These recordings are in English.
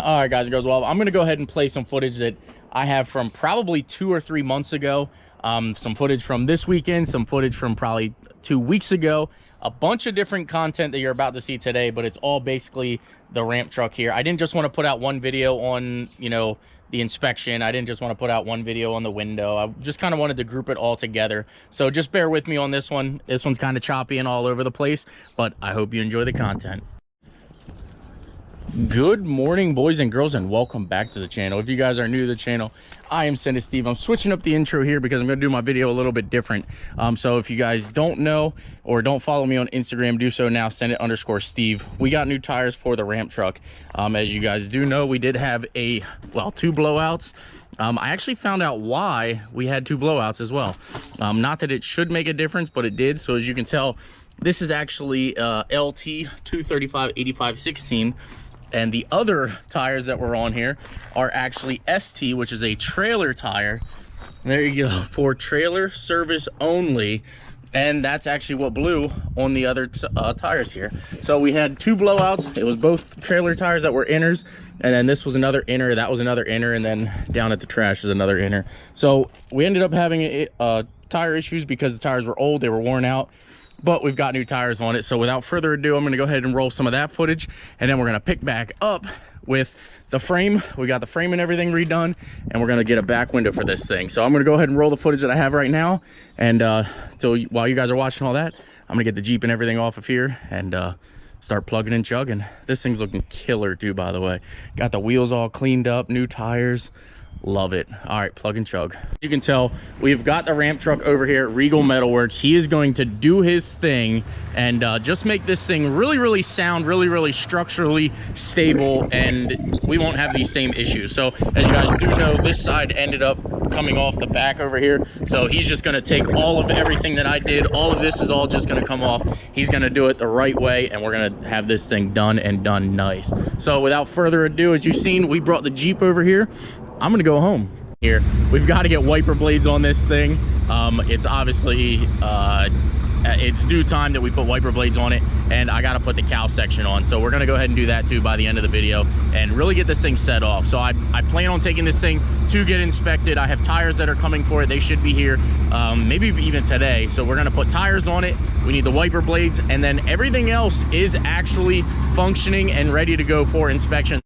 All right, guys and girls, well, I'm gonna go ahead and play some footage that I have from probably 2 or 3 months ago. Some footage from this weekend, some footage from probably 2 weeks ago, a bunch of different content that you're about to see today, but it's all basically the ramp truck here. I didn't just want to put out one video on, you know, the inspection. I didn't just want to put out one video on the window. I just kind of wanted to group it all together. So just bear with me on this one. This one's kind of choppy and all over the place, but I hope you enjoy the content. Good morning, boys and girls, and welcome back to the channel. If you guys are new to the channel, I am Steve. I'm switching up the intro here because I'm going to do my video a little bit different. So if you guys don't know or don't follow me on Instagram, do so now. Send_Steve. We got new tires for the ramp truck. As you guys do know, we did have two blowouts. I actually found out why we had 2 blowouts as well. Not that it should make a difference, but it did. So as you can tell, this is actually LT 235/85/16. And the other tires that were on here are actually ST, which is a trailer tire. There you go, for trailer service only. And that's actually what blew on the other tires here. So we had 2 blowouts. It was both trailer tires that were inners. And then this was another inner, that was another inner. And then down at the trash is another inner. So we ended up having tire issues because the tires were old, they were worn out. But we've got new tires on it. So without further ado, I'm going to go ahead and roll some of that footage, and then we're going to pick back up with the frame. We got the frame and everything redone, and we're going to get a back window for this thing. So I'm going to go ahead and roll the footage that I have right now, and while you guys are watching all that, I'm going to get the Jeep and everything off of here and start plugging and chugging. This thing's looking killer too, by the way. Got the wheels all cleaned up, new tires. Love it. All right, plug and chug. You can tell we've got the ramp truck over here at Regal Metalworks. He is going to do his thing and just make this thing really sound, really structurally stable, and we won't have these same issues. So as you guys do know, this side ended up coming off the back over here. So he's just going to take all of everything that I did. All of this is all just going to come off. He's going to do it the right way, and we're going to have this thing done and done nice. So without further ado, as you've seen, we brought the Jeep over here. I'm gonna go home here. We've got to get wiper blades on this thing. It's obviously it's due time that we put wiper blades on it, and I got to put the cow section on. So we're gonna go ahead and do that too by the end of the video and really get this thing set off. So I plan on taking this thing to get inspected. I have tires that are coming for it. They should be here maybe even today. So we're gonna put tires on it. We need the wiper blades, and then everything else is actually functioning and ready to go for inspection.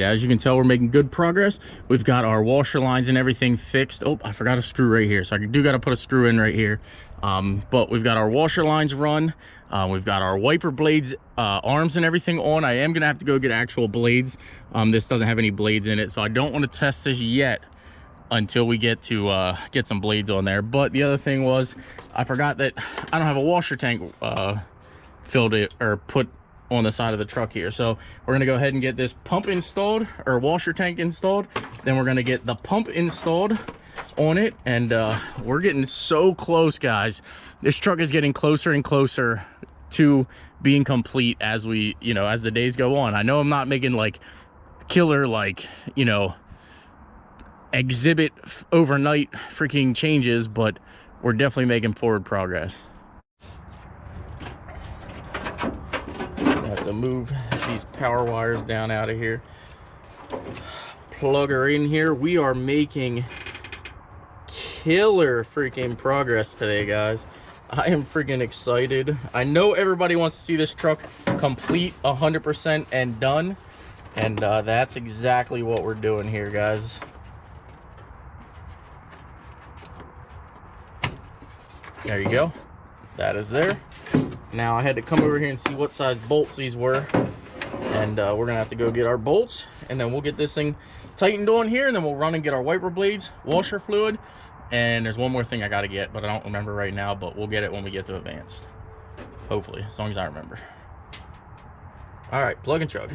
As you can tell, we're making good progress. We've got our washer lines and everything fixed. Oh, I forgot a screw right here, so I do got to put a screw in right here. But we've got our washer lines run. We've got our wiper blades arms and everything on. I am gonna have to go get actual blades. This doesn't have any blades in it, so I don't want to test this yet until we get to get some blades on there. But the other thing was, I forgot that I don't have a washer tank filled it or put on the side of the truck here. So we're gonna go ahead and get this pump installed, or washer tank installed. Then we're gonna get the pump installed on it, and we're getting so close, guys. This truck is getting closer and closer to being complete as we, you know, as the days go on. I know I'm not making like killer, like, you know, exhibit overnight freaking changes, but we're definitely making forward progress. Have to move these power wires down out of here, plug her in here. We are making killer freaking progress today, guys. I am freaking excited. I know everybody wants to see this truck complete 100% and done, and that's exactly what we're doing here, guys. There you go. That is there. Now I had to come over here and see what size bolts these were. And we're gonna have to go get our bolts, and then we'll get this thing tightened on here, and then we'll run and get our wiper blades, washer fluid, and there's one more thing I gotta get, but I don't remember right now, but we'll get it when we get to advanced. Hopefully, as long as I remember. All right, plug and chug.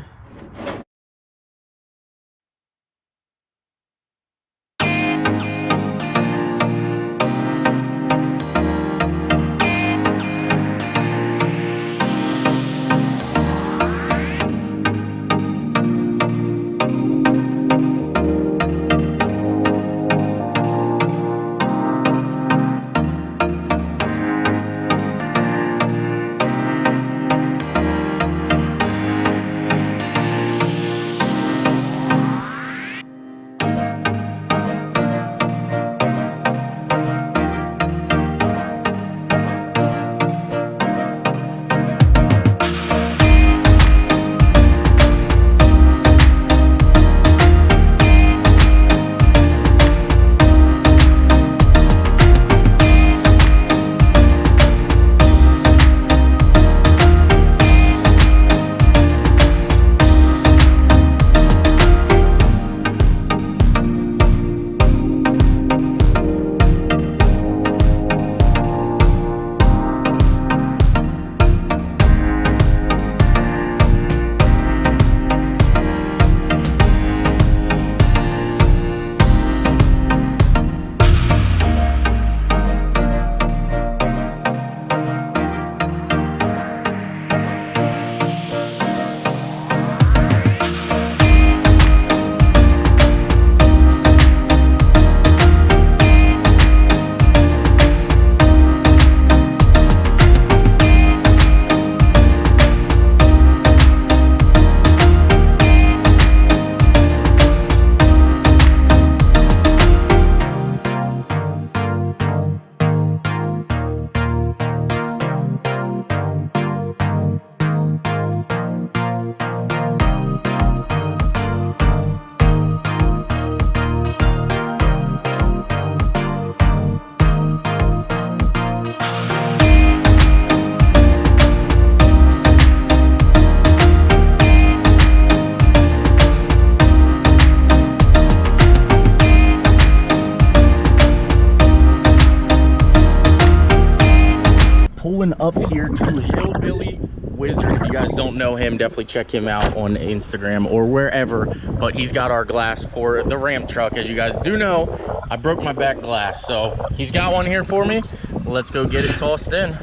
Pulling up here to Hillbilly Wizard. If you guys don't know him, definitely check him out on Instagram or wherever. But he's got our glass for the Ram truck. As you guys do know, I broke my back glass, so he's got one here for me. Let's go get it tossed in.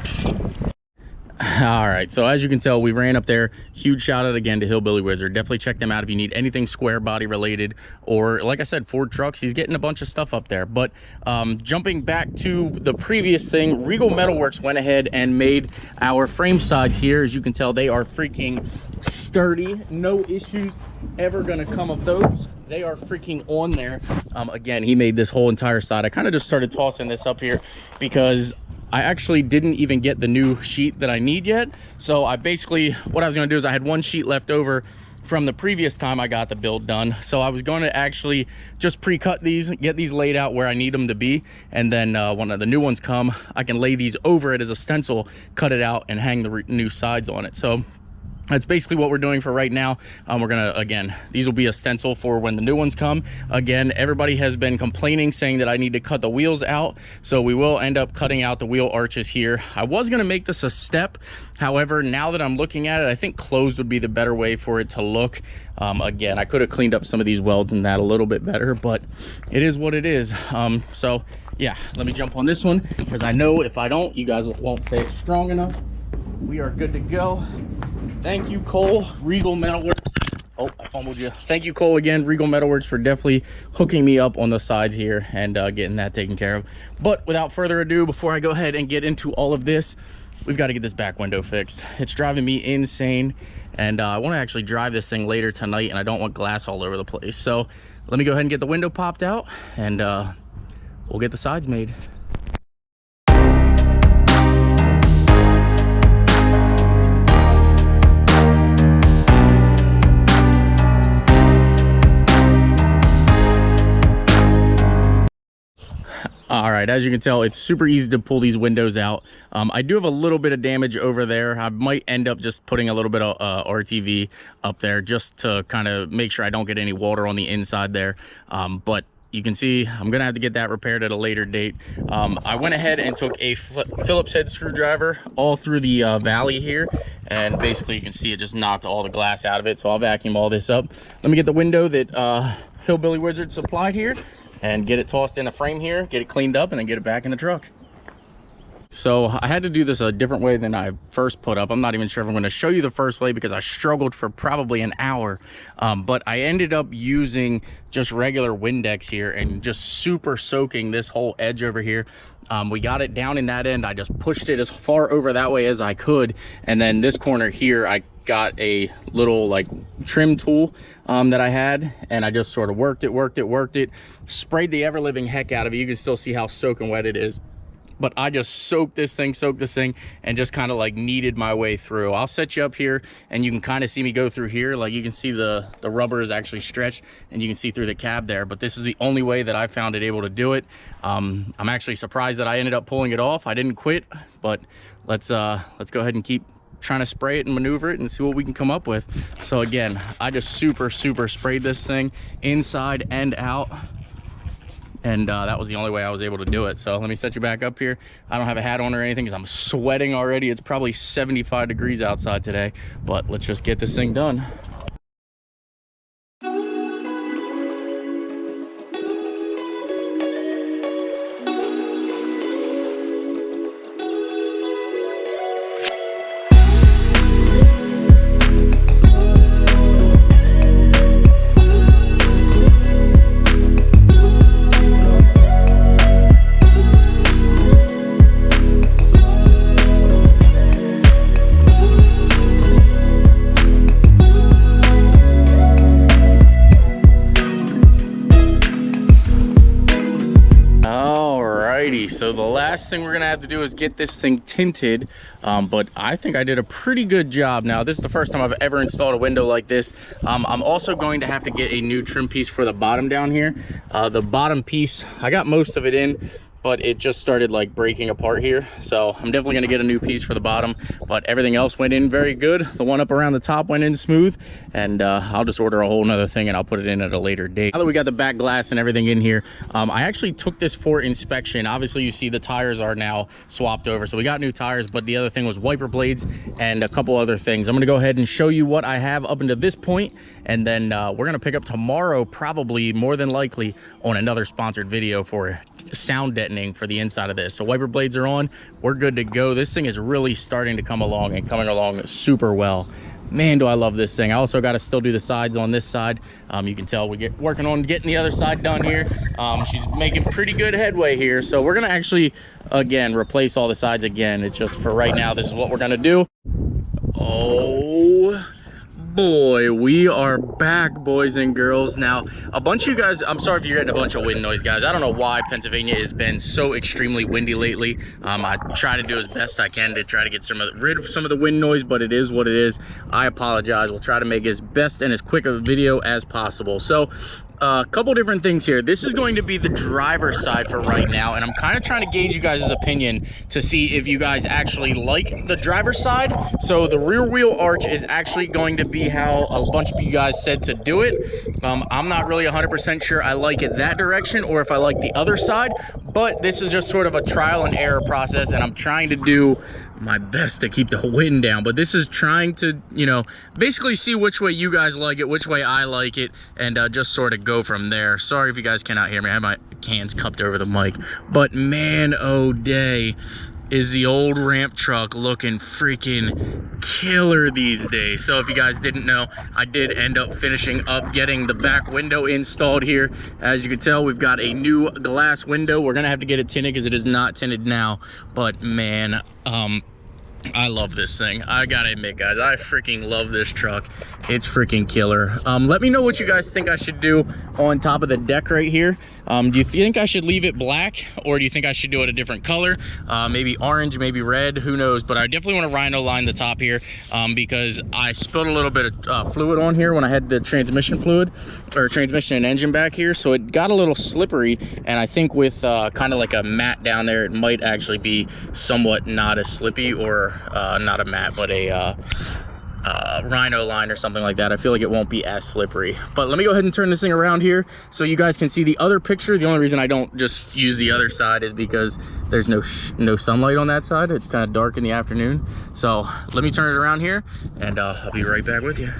All right, so as you can tell, we ran up there. Huge shout out again to Hillbilly Wizard. Definitely check them out if you need anything square body related, or like I said, Ford trucks. He's getting a bunch of stuff up there. But jumping back to the previous thing, Regal Metalworks went ahead and made our frame sides here. As you can tell, they are freaking sturdy. No issues ever gonna come of those. They are freaking on there. Again, he made this whole entire side. I kind of just started tossing this up here because I actually didn't even get the new sheet that I need yet. So I basically, what I was gonna do is I had one sheet left over from the previous time I got the build done. So I was going to actually just pre-cut these, get these laid out where I need them to be. And then when the new ones come, I can lay these over it as a stencil, cut it out and hang the new sides on it. So that's basically what we're doing for right now. We're gonna, again, these will be a stencil for when the new ones come. Again, everybody has been complaining, saying that I need to cut the wheels out, so we will end up cutting out the wheel arches here. I was gonna make this a step, however, now that I'm looking at it, I think closed would be the better way for it to look. Again, I could have cleaned up some of these welds and that a little bit better, but it is what it is. So yeah, let me jump on this one, because I know if I don't, you guys won't say it's strong enough. We are good to go. Thank you, Cole, Regal Metalworks. Oh, I fumbled you. Thank you, Cole, again, Regal Metalworks, for definitely hooking me up on the sides here and getting that taken care of. But without further ado, before I go ahead and get into all of this, we've got to get this back window fixed. It's driving me insane, and I want to actually drive this thing later tonight, and I don't want glass all over the place. So let me go ahead and get the window popped out, and we'll get the sides made. All right, as you can tell, it's super easy to pull these windows out. I do have a little bit of damage over there. I might end up just putting a little bit of RTV up there just to kind of make sure I don't get any water on the inside there. But you can see I'm gonna have to get that repaired at a later date. I went ahead and took a Phillips head screwdriver all through the valley here, and basically you can see it just knocked all the glass out of it. So I'll vacuum all this up. Let me get the window that Hillbilly Wizard supplied here and get it tossed in a frame here, get it cleaned up, and then get it back in the truck. So I had to do this a different way than I first put up. I'm not even sure if I'm going to show you the first way because I struggled for probably an hour. But I ended up using just regular Windex here and just super soaking this whole edge over here. We got it down in that end. I just pushed it as far over that way as I could. And then this corner here, I got a little like trim tool that I had, and I just sort of worked it, sprayed the ever-living heck out of it. You can still see how soaking wet it is. But I just soaked this thing, and just kind of like kneaded my way through. I'll set you up here and you can kind of see me go through here. Like you can see the rubber is actually stretched and you can see through the cab there. But this is the only way that I found it able to do it. I'm actually surprised that I ended up pulling it off. I didn't quit, but let's go ahead and keep trying to spray it and maneuver it and see what we can come up with. So again, I just super sprayed this thing inside and out. And that was the only way I was able to do it. So let me set you back up here. I don't have a hat on or anything because I'm sweating already. It's probably 75 degrees outside today, but let's just get this thing done. So the last thing we're gonna have to do is get this thing tinted, but I think I did a pretty good job. Now this is the first time I've ever installed a window like this. I'm also going to have to get a new trim piece for the bottom down here. The bottom piece, I got most of it in, but it just started like breaking apart here. So I'm definitely gonna get a new piece for the bottom, but everything else went in very good. The one up around the top went in smooth, and I'll just order a whole nother thing and I'll put it in at a later date. Now that we got the back glass and everything in here, I actually took this for inspection. Obviously you see the tires are now swapped over, so we got new tires, but the other thing was wiper blades and a couple other things. I'm gonna go ahead and show you what I have up until this point, and then we're gonna pick up tomorrow, probably more than likely, on another sponsored video for sound deadening for the inside of this. So wiper blades are on, we're good to go. This thing is really starting to come along and coming along super well. Man, do I love this thing. I also got to still do the sides on this side. You can tell we get working on getting the other side done here. She's making pretty good headway here, so we're gonna actually again replace all the sides again. It's just for right now, this is what we're gonna do. Oh boy, we are back, boys and girls. Now a bunch of you guys, I'm sorry if you're getting a bunch of wind noise, guys. I don't know why Pennsylvania has been so extremely windy lately. I try to do as best I can to try to get rid of some of the wind noise, but it is what it is. I apologize. We'll try to make as best and as quick of a video as possible. So a couple different things here. This is going to be the driver's side for right now, and I'm kind of trying to gauge you guys' opinion to see if you guys actually like the driver's side. So the rear wheel arch is actually going to be how a bunch of you guys said to do it. I'm not really 100% sure I like it that direction or if I like the other side, but this is just sort of a trial and error process, and I'm trying to do my best to keep the wind down. But this is trying to, you know, basically see which way you guys like it, which way I like it, and just sort of go from there. Sorry if you guys cannot hear me. I have my hands cupped over the mic, but man, oh day, is the old ramp truck looking freaking killer these days. So if you guys didn't know, I did end up finishing up getting the back window installed here. As you can tell, we've got a new glass window. We're gonna have to get it tinted because it is not tinted now, but man, I love this thing. I gotta admit, guys, I freaking love this truck. It's freaking killer. Let me know what you guys think I should do on top of the deck right here. Do you think I should leave it black, or do you think I should do it a different color? Maybe orange, maybe red, who knows? But I definitely want to rhino line the top here, because I spilled a little bit of fluid on here when I had the transmission fluid, or transmission and engine back here, so it got a little slippery. And I think with kind of like a mat down there, it might actually be somewhat not as slippy, or not a mat, but a rhino line or something like that. I feel like it won't be as slippery. But let me go ahead and turn this thing around here so you guys can see the other picture. The only reason I don't just use the other side is because there's no sunlight on that side. It's kind of dark in the afternoon. So let me turn it around here, and I'll be right back with you.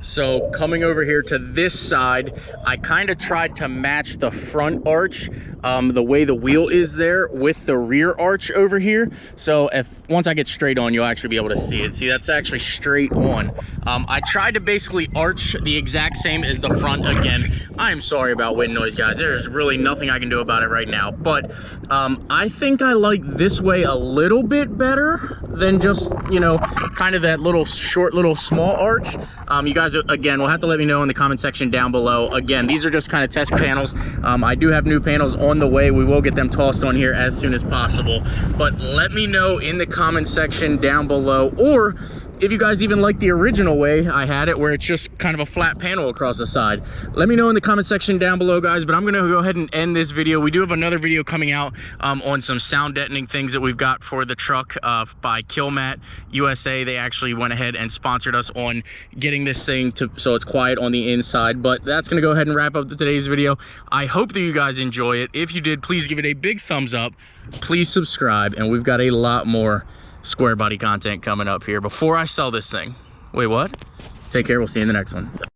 So coming over here to this side, I kind of tried to match the front arch, the way the wheel is there, with the rear arch over here. So once I get straight on, you'll actually be able to see it. See, that's actually straight on. I tried to basically arch the exact same as the front. Again, I'm sorry about wind noise, guys. There's really nothing I can do about it right now. But I think I like this way a little bit better than just, you know, kind of that little short, little small arch. You guys, again, will have to let me know in the comment section down below. Again, these are just kind of test panels. I do have new panels on the way. We will get them tossed on here as soon as possible. But let me know in the comment section down below, or if you guys even like the original way I had it, where it's just kind of a flat panel across the side. Let me know in the comment section down below, guys. But I'm gonna go ahead and end this video. We do have another video coming out on some sound deadening things that we've got for the truck by Killmat USA. They actually went ahead and sponsored us on getting this thing so it's quiet on the inside. But that's gonna go ahead and wrap up today's video. I hope that you guys enjoy it. If you did, please give it a big thumbs up. Please subscribe, and we've got a lot more square body content coming up here before I sell this thing. Wait, what? Take care. We'll see you in the next one.